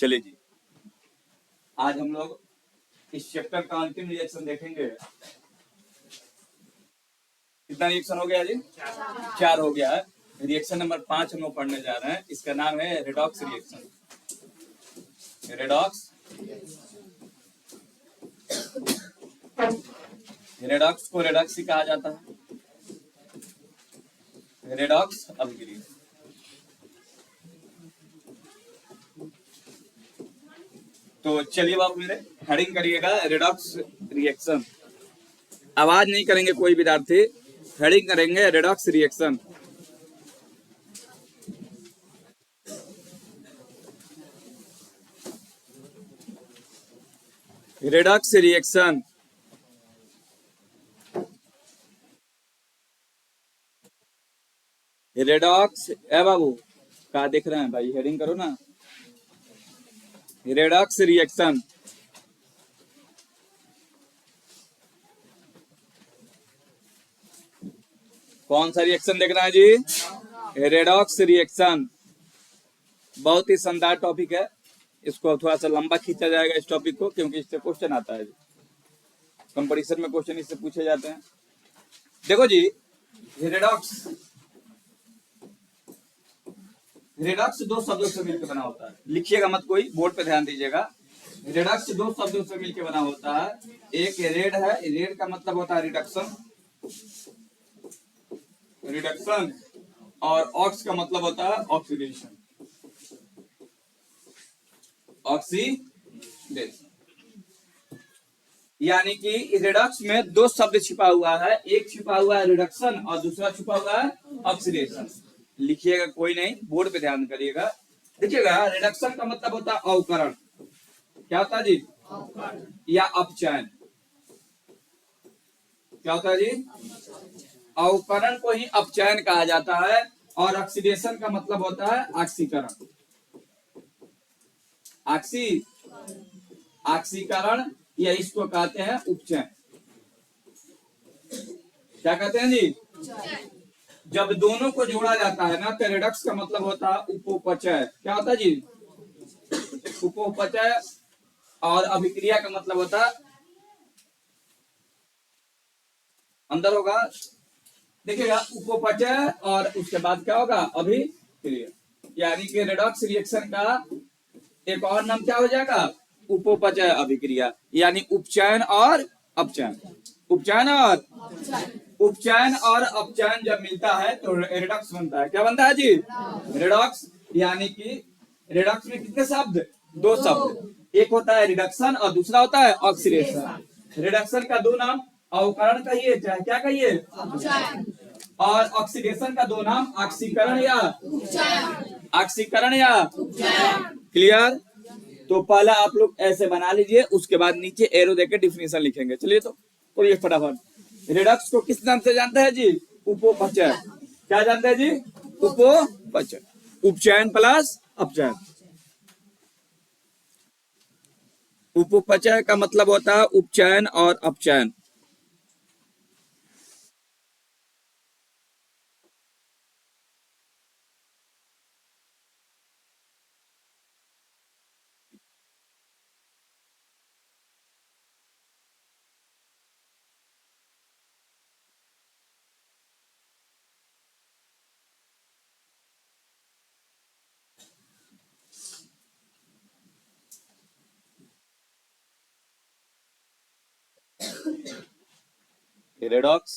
चलिए जी, आज हम लोग इस चैप्टर का अंतिम रिएक्शन देखेंगे। कितना रिएक्शन हो गया जी? 4 हो गया है। रिएक्शन नंबर 5 हम लोग पढ़ने जा रहे हैं। इसका नाम है रेडॉक्स रिएक्शन। रेडॉक्स रेडॉक्स को रेडॉक्स ही कहा जाता है। रेडॉक्स अभिक्रिया। तो चलिए बाबू मेरे हेडिंग करिएगा रेडॉक्स रिएक्शन। आवाज नहीं करेंगे कोई विद्यार्थी, हेडिंग करेंगे redox reaction. Redox reaction redox ए बाबू क्या देख रहे हैं भाई, हेडिंग करो ना। रेडॉक्स रिएक्शन कौन सा रिएक्शन देखना है जी? रेडॉक्स रिएक्शन बहुत ही शानदार टॉपिक है। इसको थोड़ा सा लंबा खींचा जाएगा इस टॉपिक को, क्योंकि इससे क्वेश्चन आता है। कंपटीशन में क्वेश्चन इससे पूछे जाते हैं। देखो जी, रेडॉक्स रेडॉक्स दो शब्दों से मिलकर बना होता है। लिखिएगा मत कोई, बोर्ड पे ध्यान दीजिएगा। रेडॉक्स दो शब्दों से मिलकर बना होता है। एक रेड है, रेड का मतलब होता है रिडक्शन, और ऑक्स का मतलब होता है ऑक्सीडेशन, यानी कि रेडॉक्स में दो शब्द छिपा हुआ है। एक छिपा हुआ है रिडक्शन और दूसरा छिपा हुआ है ऑक्सीडेशन। लिखिएगा कोई नहीं, बोर्ड पे ध्यान करिएगा। देखिएगा, रिडक्शन का मतलब होता है अवकरण। क्या होता है जी? या अपचयन। क्या होता है जी? अवकरण को ही अपचयन कहा जाता है। और ऑक्सीडेशन का मतलब होता है ऑक्सीकरण। ऑक्सीकरण या इसको कहते हैं उपचयन। क्या कहते हैं जी? जब दोनों को जोड़ा जाता है ना, तो रेडक्स का मतलब होता है उपोपचय। क्या होता है जी? उपोपचय। और अभिक्रिया का मतलब होता है अंदर होगा। देखिएगा, उपोपचय और उसके बाद क्या होगा? अभिक्रिया। यानी कि रेडॉक्स रिएक्शन का एक और नाम क्या हो जाएगा? उपोपचय अभिक्रिया, यानी उपचयन और अपचयन। उपचयन और अपचयन जब मिलता है तो रेडॉक्स बनता है। क्या बनता है जी? रेडॉक्स। यानी कि रेडॉक्स में कितने शब्द? दो शब्द। एक होता है रिडक्शन और दूसरा होता है ऑक्सीडेशन। रिडक्शन का दो नाम अवकरण कहिए, चाहे क्या कहिए, और ऑक्सीडेशन का दो नाम ऑक्सीकरण या क्लियर। तो पहला आप लोग ऐसे बना लीजिए, उसके बाद नीचे एरो देकर डिफिनेशन लिखेंगे। चलिए तो ये फटाफट। रेडॉक्स को किस नाम से जानते हैं जी? उपोपचय। क्या जानते हैं जी? उपोपचय। उपचयन प्लस अपचयन। उपोपचय का मतलब होता है उपचयन और अपचयन। रेडॉक्स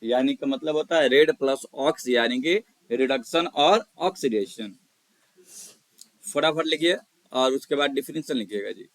यानी का मतलब होता है रेड प्लस ऑक्स, यानी कि रिडक्शन और ऑक्सीडेशन। फटाफट लिखिए और उसके बाद डिफिनेशन लिखिएगा जी।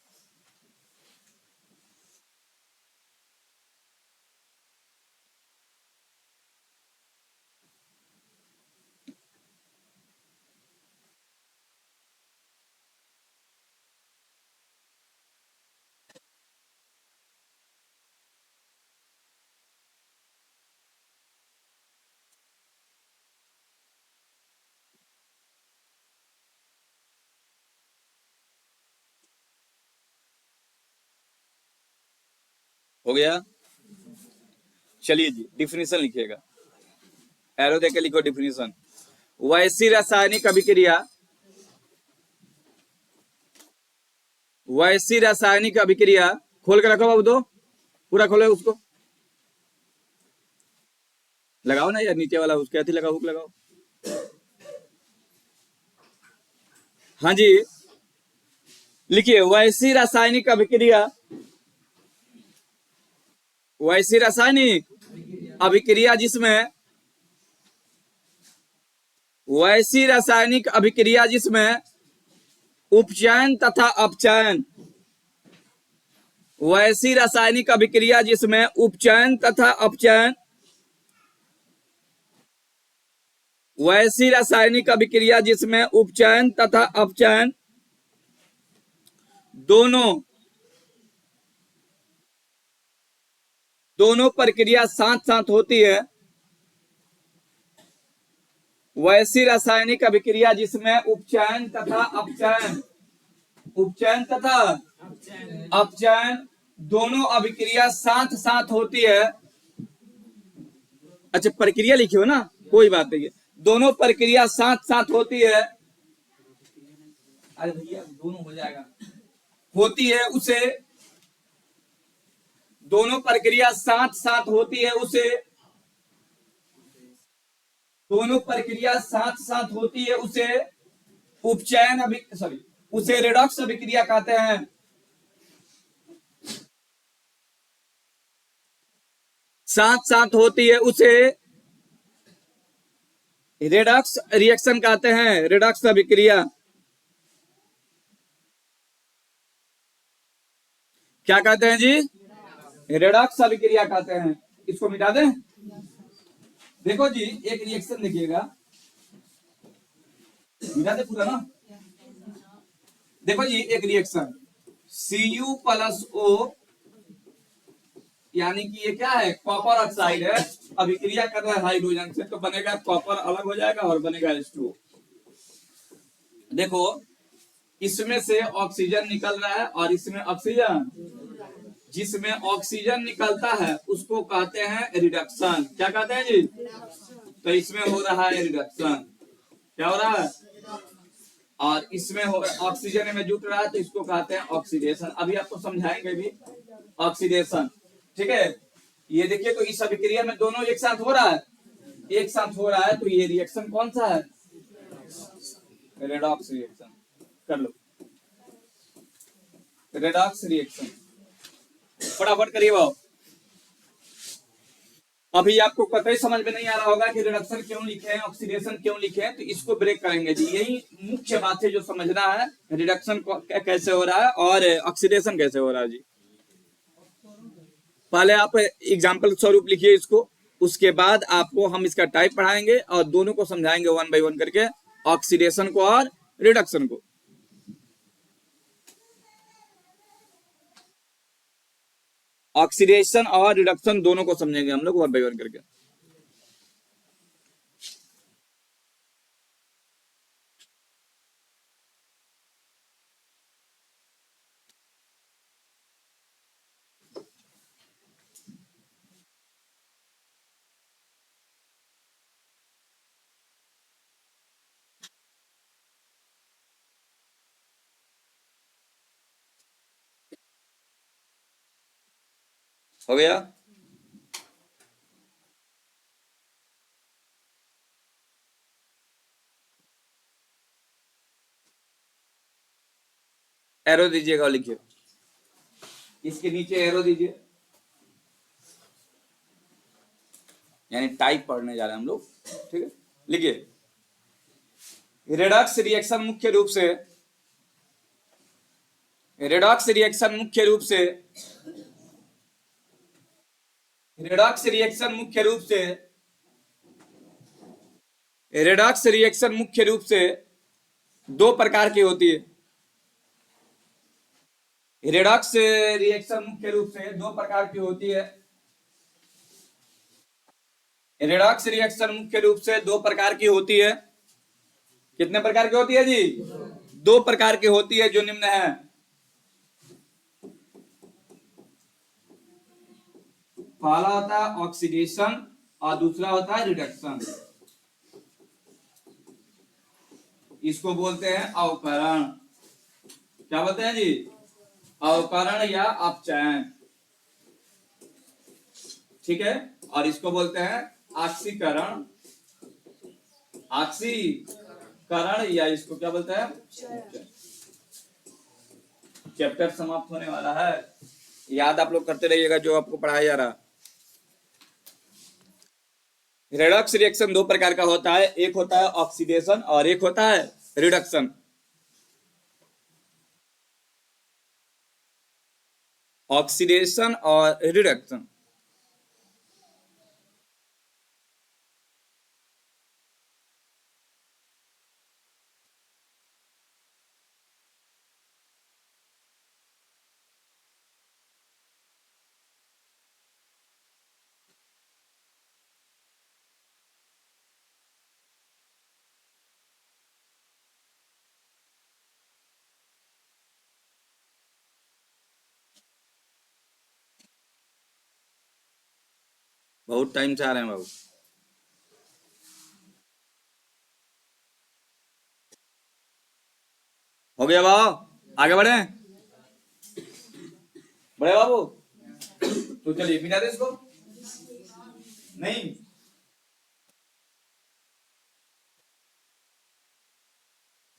हो गया? चलिए जी, डिफिनेशन लिखिएगा। एरो देके लिखो डिफिनेशन। वैसी रासायनिक अभिक्रिया वैसी रासायनिक अभिक्रिया, खोल के रखो बाबू, दो पूरा खोलो उसको, लगाओ ना यार नीचे वाला, उसके अथी लगाओ, हुक लगाओ। हाँ जी, लिखिए वैसी रासायनिक अभिक्रिया, वैसी रासायनिक अभिक्रिया जिसमें, वैसी रासायनिक अभिक्रिया जिसमें उपचयन तथा अपचयन, वैसी रासायनिक अभिक्रिया जिसमें उपचयन तथा अपचयन, वैसी रासायनिक अभिक्रिया जिसमें उपचयन तथा अपचयन दोनों प्रक्रिया साथ साथ होती है, वैसी रासायनिक अभिक्रिया जिसमें उपचयन तथा अपचयन, उपचयन तथा अपचयन दोनों अभिक्रिया साथ साथ होती है। अच्छा प्रक्रिया लिखी हो ना, कोई बात नहीं, दोनों प्रक्रिया साथ साथ होती है, अरे भैया दोनों हो जाएगा, होती है उसे, दोनों प्रक्रिया साथ साथ होती है उसे, दोनों प्रक्रिया साथ साथ होती है उसे उपचयन उसे रेडॉक्स अभिक्रिया कहते हैं। साथ साथ होती है उसे रेडॉक्स रिएक्शन कहते हैं, रेडॉक्स अभिक्रिया। क्या कहते हैं जी? रेडॉक्स अभिक्रिया कहते हैं। इसको मिटा दें। देखो जी एक रिएक्शन देखिएगा, मिटा दे पूरा ना। देखो जी एक रिएक्शन Cu प्लस O, यानी कि ये क्या है, कॉपर ऑक्साइड है, अभिक्रिया कर रहा है हाइड्रोजन से, तो बनेगा कॉपर अलग हो जाएगा और बनेगा H2O। देखो इसमें से ऑक्सीजन निकल रहा है और इसमें ऑक्सीजन, जिसमें ऑक्सीजन निकलता है उसको कहते हैं रिडक्शन। क्या कहते हैं जी? तो इसमें हो रहा है रिडक्शन। क्या हो रहा है? और इसमें ऑक्सीजन में जुट रहा है तो इसको कहते हैं ऑक्सीडेशन। अभी आपको समझाएंगे भी ऑक्सीडेशन, ठीक है। ये देखिए तो इस अभिक्रिया में दोनों एक साथ हो रहा है, एक साथ हो रहा है, तो ये रिएक्शन कौन सा है? Redox reaction. कर लो रेडॉक्स रिएक्शन, फटाफट करिए वो। अभी आपको कतई समझ में नहीं आ रहा होगा कि रिडक्शन क्यों लिखे हैं, ऑक्सीडेशन क्यों लिखे हैं, तो इसको ब्रेक करेंगे जी। यही मुख्य बात है जो समझना है, रिडक्शन कैसे हो रहा है और ऑक्सीडेशन कैसे हो रहा है जी। पहले आप एग्जाम्पल स्वरूप लिखिए इसको, उसके बाद आपको हम इसका टाइप पढ़ाएंगे और दोनों को समझाएंगे वन बाय वन करके, ऑक्सीडेशन को और रिडक्शन को। ऑक्सीडेशन और रिडक्शन दोनों को समझेंगे हम लोग वन बाय वन करके। हो गया? एरो दीजिएगा, लिखिए इसके नीचे एरो दीजिए, यानी टाइप पढ़ने जा रहे हैं हम लोग, ठीक है। लिखिए रेडॉक्स रिएक्शन मुख्य रूप से, रेडॉक्स रिएक्शन मुख्य रूप से, रेडॉक्स रिएक्शन मुख्य रूप से, रेडॉक्स रिएक्शन मुख्य रूप से दो प्रकार की होती है। रेडॉक्स रिएक्शन मुख्य रूप से दो प्रकार की होती है। रेडॉक्स रिएक्शन मुख्य रूप से दो प्रकार की होती है। कितने प्रकार की होती है जी? दो प्रकार की होती है, जो निम्न है। पहला होता है ऑक्सीडेशन और दूसरा होता है रिडक्शन। इसको बोलते हैं अवकरण। क्या बोलते हैं जी? अवकरण या अपचयन, ठीक है। और इसको बोलते हैं ऑक्सीकरण, ऑक्सीकरण या इसको क्या बोलते हैं? चैप्टर समाप्त होने वाला है, याद आप लोग करते रहिएगा जो आपको पढ़ाया जा रहा। रेडॉक्स रिएक्शन दो प्रकार का होता है, एक होता है ऑक्सीडेशन और एक होता है रिडक्शन। ऑक्सीडेशन और रिडक्शन। बहुत टाइम से आ रहे हैं बाबू। हो गया बाबू, आगे बढ़े बड़े बाबू। तो चलिए मिटा दे इसको। नहीं,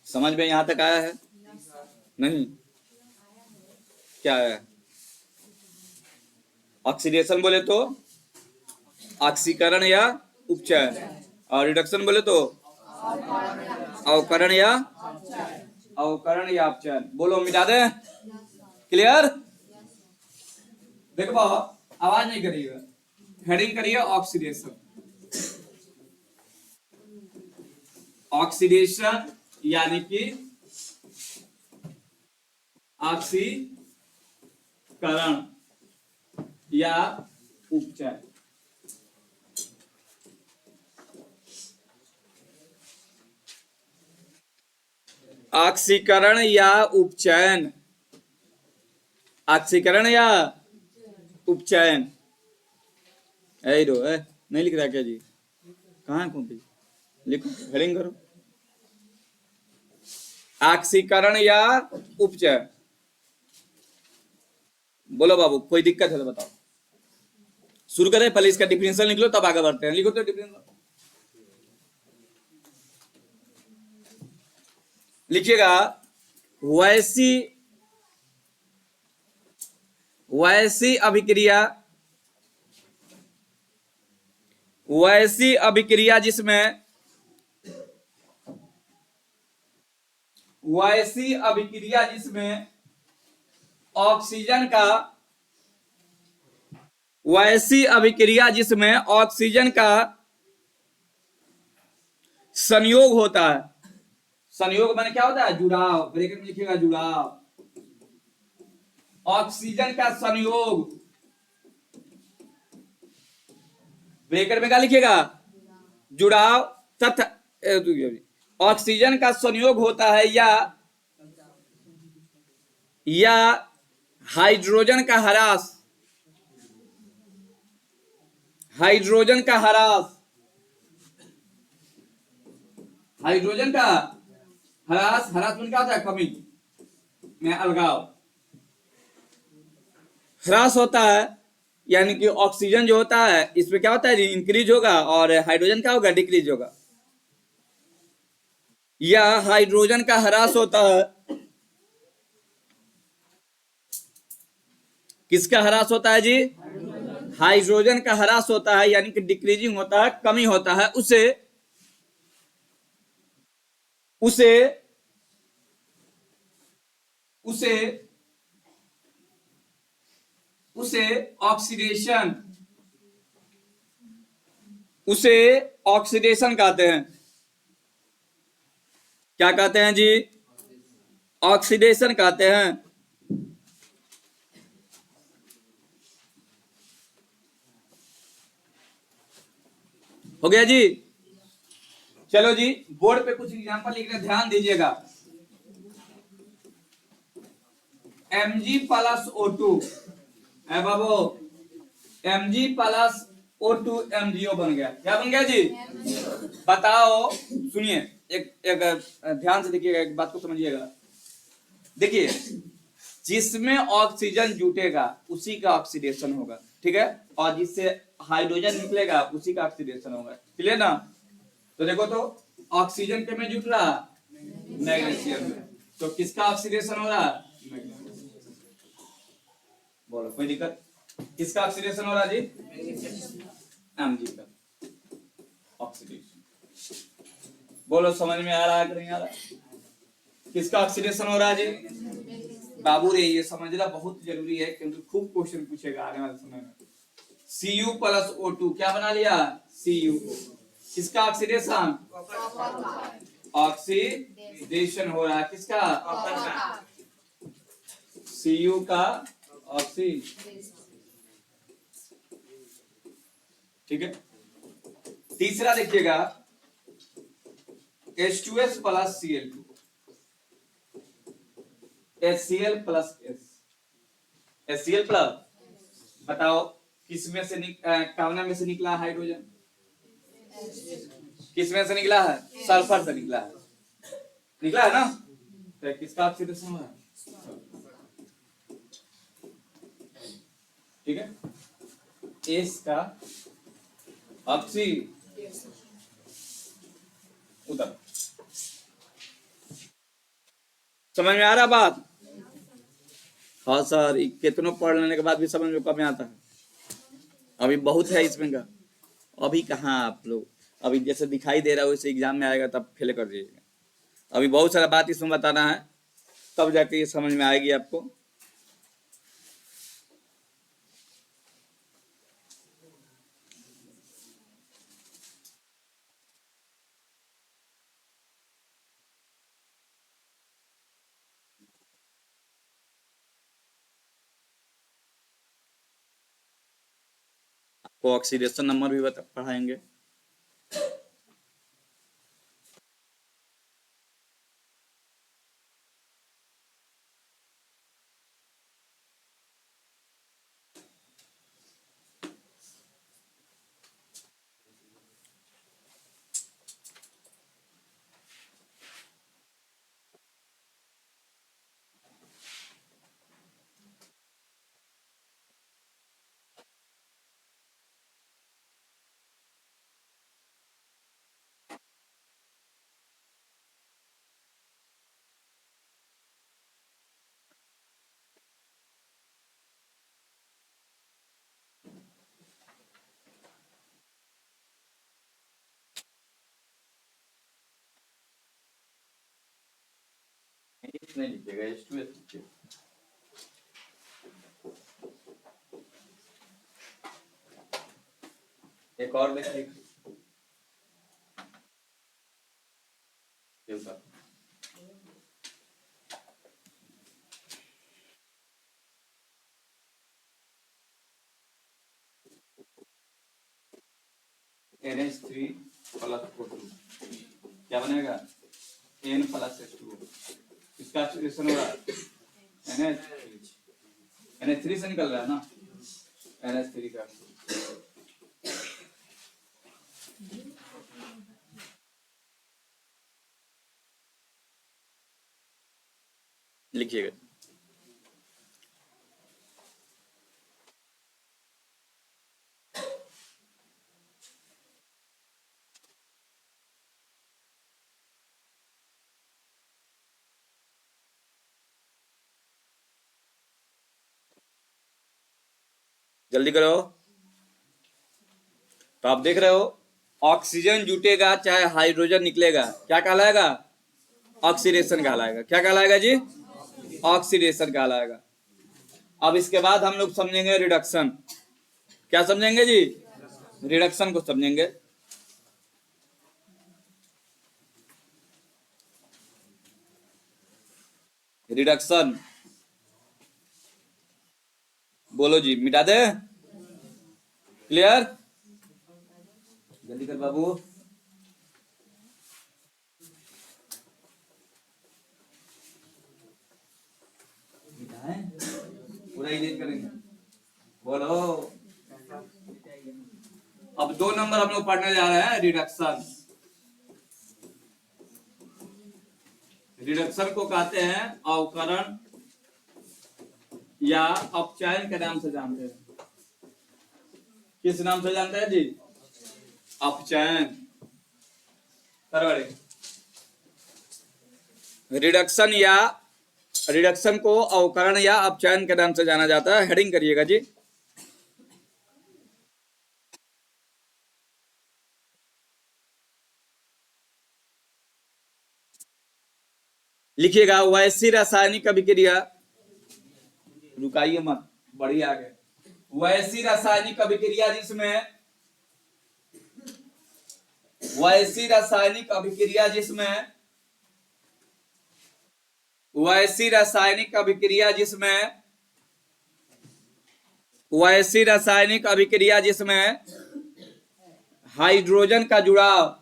समझ में यहां तक आया है? नहीं, क्या है? ऑक्सीडेशन बोले तो ऑक्सीकरण या उपचयन, और रिडक्शन बोले तो अवकरण या अपचयन। बोलो मिटा दे। क्लियर? देखो बाबा, आवाज नहीं करिएगा, हेडिंग करिए ऑक्सीडेशन। ऑक्सीडेशन यानी कि ऑक्सीकरण या उपचयन। ऑक्सीकरण या उपचयन, ऑक्सीकरण या उपचयन। नहीं लिख रहा क्या जी? कहाँ है कॉपी? लिखो, हेडिंग करो। ऑक्सीकरण या उपचयन। बोलो बाबू, कोई दिक्कत है तो बताओ। शुरू करें, पहले इसका डिफरेंशियल निकलो तब आगे बढ़ते हैं। लिखो तो डिफरेंशियल लिखिएगा। वैसी अभिक्रिया, जिसमें ऑक्सीजन का संयोग होता है। संयोग माने क्या होता है? जुड़ाव। ब्रैकेट में लिखिएगा जुड़ाव। ऑक्सीजन का संयोग, ब्रैकेट में क्या लिखिएगा? जुड़ाव तथा ऑक्सीजन का संयोग होता है या हाइड्रोजन का ह्रास, हाइड्रोजन का ह्रास में क्या होता है? कमी में अलगाव, ह्रास होता है। यानी कि ऑक्सीजन जो होता है इसमें क्या होता है? इंक्रीज होगा, और हाइड्रोजन क्या होगा? डिक्रीज होगा। या हाइड्रोजन का ह्रास होता है। किसका ह्रास होता है जी? हाइड्रोजन का ह्रास होता है, यानी कि डिक्रीजिंग होता है, कमी होता है। उसे ऑक्सीडेशन कहते हैं। क्या कहते हैं जी? ऑक्सीडेशन कहते हैं। हो गया जी? चलो जी, बोर्ड पे कुछ एग्जांपल लिख रहे, ध्यान दीजिएगा। Mg+O2 है बाबू, Mg+O2 MgO बन गया। क्या बन गया जी? बताओ, सुनिए, एक ध्यान से देखिएगा, एक बात को समझिएगा। देखिए, जिसमें ऑक्सीजन जुटेगा उसी का ऑक्सीडेशन होगा, ठीक है, और जिससे हाइड्रोजन निकलेगा उसी का ऑक्सीडेशन होगा। क्लियर ना? तो देखो तो ऑक्सीजन के में जुट रहा मैग्नीशियम में, तो किसका ऑक्सीडेशन हो रहा? बोलो कोई दिक्कत? किसका ऑक्सीडेशन हो रहा जी? Mg का ऑक्सीडेशन। बोलो समझ में आ रहा है कि नहीं आ रहा? किसका ऑक्सीडेशन हो रहा है जी? बाबू रे ये समझना बहुत जरूरी है क्योंकि खूब क्वेश्चन पूछेगा आने वाले समय में। Cu प्लस O2 क्या बना लिया? CuO। किसका ऑक्सीडेशन? ऑक्सीडेशन हो रहा है किसका? Cu का ऑक्सीडेशन, ठीक है। तीसरा देखिएगा H2S plus Cl2, HCl plus S, HCl plus, बताओ किस में से कामना में से निकला हाइड्रोजन? किस में से निकला है? सल्फर से निकला है, निकला है ना? तो किसका ऑक्सीडेशन हुआ है? ठीक है, एस का ऑक्सी उधर। समझ में आ रहा बात? हाँ सर, कितनों पढ़ लेने के बाद भी समझ में कम आता है, अभी बहुत है इसमें का। अभी कहाँ आप लोग, अभी जैसे दिखाई दे रहा है वैसे एग्जाम में आएगा तब फेल कर दीजिएगा। अभी बहुत सारा बात इसमें बताना है तब जाके ये समझ में आएगी आपको। आपको ऑक्सीडेशन नंबर भी पढ़ाएंगे। नहीं लिखिएगा, H2S लिखिएगा। एक और देखिए NH3 प्लस O2 क्या बनेगा? N plus H2O। इसका ऑक्सीडेशन हो रहा है NH3 से निकल रहा है ना, NH3 का लिखिएगा। जल्दी करो। तो आप देख रहे हो ऑक्सीजन जुटेगा चाहे हाइड्रोजन निकलेगा, क्या कहलाएगा? ऑक्सीडेशन कहलाएगा। क्या कहलाएगा जी? ऑक्सीडेशन कहलाएगा। अब इसके बाद हम लोग समझेंगे रिडक्शन। क्या समझेंगे जी? रिडक्शन को समझेंगे। रिडक्शन बोलो जी, मिटा दे? क्लियर? जल्दी कर बाबू। पूरा इरेज करेंगे, बोलो। अब 2 नंबर हम लोग पढ़ने जा रहे हैं रिडक्शन। रिडक्शन को कहते हैं अवकरण या अपचयन के नाम से जानते हैं। किस नाम से जानते हैं जी? अपचयन। परवड़े रिडक्शन को अवकरण या अपचयन के नाम से जाना जाता है। हेडिंग करिएगा जी। लिखिएगा वैसी रासायनिक अभिक्रिया, रुकाइए मत, बढ़िया आगे। वैसी रासायनिक अभिक्रिया जिसमें वैसी रासायनिक अभिक्रिया जिसमें वैसी रासायनिक अभिक्रिया जिसमें वैसी रासायनिक अभिक्रिया जिसमें हाइड्रोजन का जुड़ाव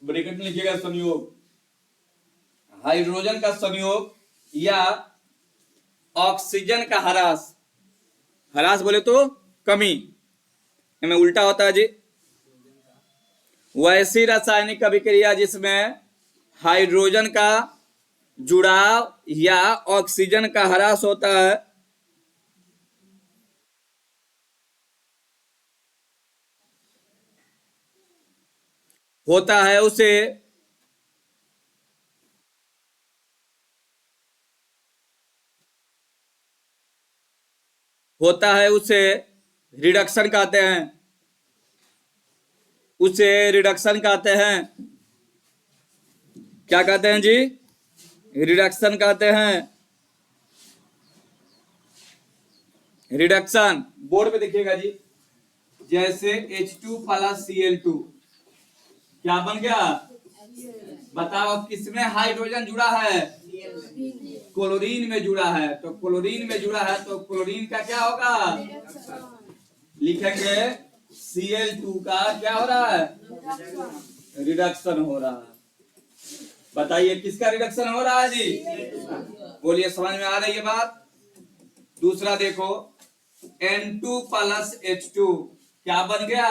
ब्रैकेट में लिखिएगा संयोग, हाइड्रोजन का संयोग या ऑक्सीजन का ह्रास बोले तो कमी, इनमें उल्टा होता है जी। वैसी रासायनिक अभिक्रिया जिसमें हाइड्रोजन का जुड़ाव या ऑक्सीजन का ह्रास होता है, उसे रिडक्शन कहते हैं। उसे रिडक्शन कहते हैं। क्या कहते हैं जी? रिडक्शन कहते हैं। रिडक्शन बोर्ड पे देखिएगा जी। जैसे H2 प्लस Cl2 क्या बन गया? बताओ किसमें हाइड्रोजन जुड़ा है? क्लोरीन में जुड़ा है। तो क्लोरीन में जुड़ा है तो क्लोरीन का क्या होगा? लिखेंगे Cl2 का क्या हो रहा है? रिडक्शन हो रहा है। बताइए किसका रिडक्शन हो रहा है जी? बोलिए, समझ में आ रही है बात? दूसरा देखो, N2 प्लस H2 क्या बन गया?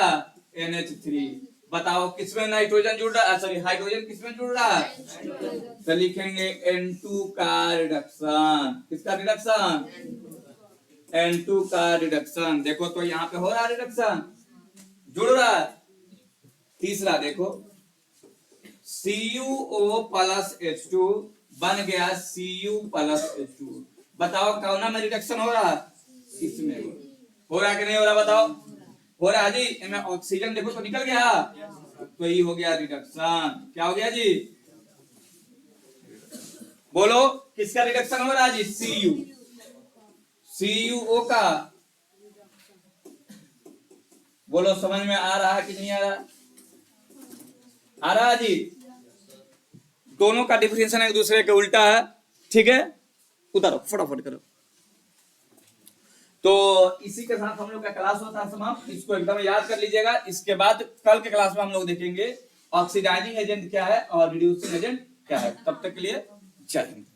NH3। बताओ किसमें नाइट्रोजन जुड़ रहा है, सॉरी हाइड्रोजन किसमें जुड़ रहा है? तो लिखेंगे N2 का रिडक्शन। किसका रिडक्शन? N2 का रिडक्शन। देखो तो यहाँ पे हो रहा है रिडक्शन, जुड़ रहा है। तीसरा देखो, CuO प्लस H2 बन गया Cu प्लस H2। बताओ कौन में रिडक्शन हो रहा है? इसमें हो रहा है कि नहीं हो रहा? बताओ हो रहा है जी। इनमें ऑक्सीजन देखो तो निकल गया, तो ये हो गया रिडक्शन। क्या हो गया जी? बोलो किसका रिडक्शन हो रहा है जी? CuO का। बोलो समझ में आ रहा है कि नहीं आ रहा? आ रहा है जी। दोनों का डिफरेंशिएशन एक दूसरे के उल्टा है। ठीक है, उतारो फटाफट करो। तो इसी के साथ हम लोग का क्लास होता है समाप्त। इसको एकदम याद कर लीजिएगा। इसके बाद कल के क्लास में हम लोग देखेंगे ऑक्सीडाइजिंग एजेंट क्या है और रिड्यूसिंग एजेंट क्या है। तब तक के लिए जय हिंद।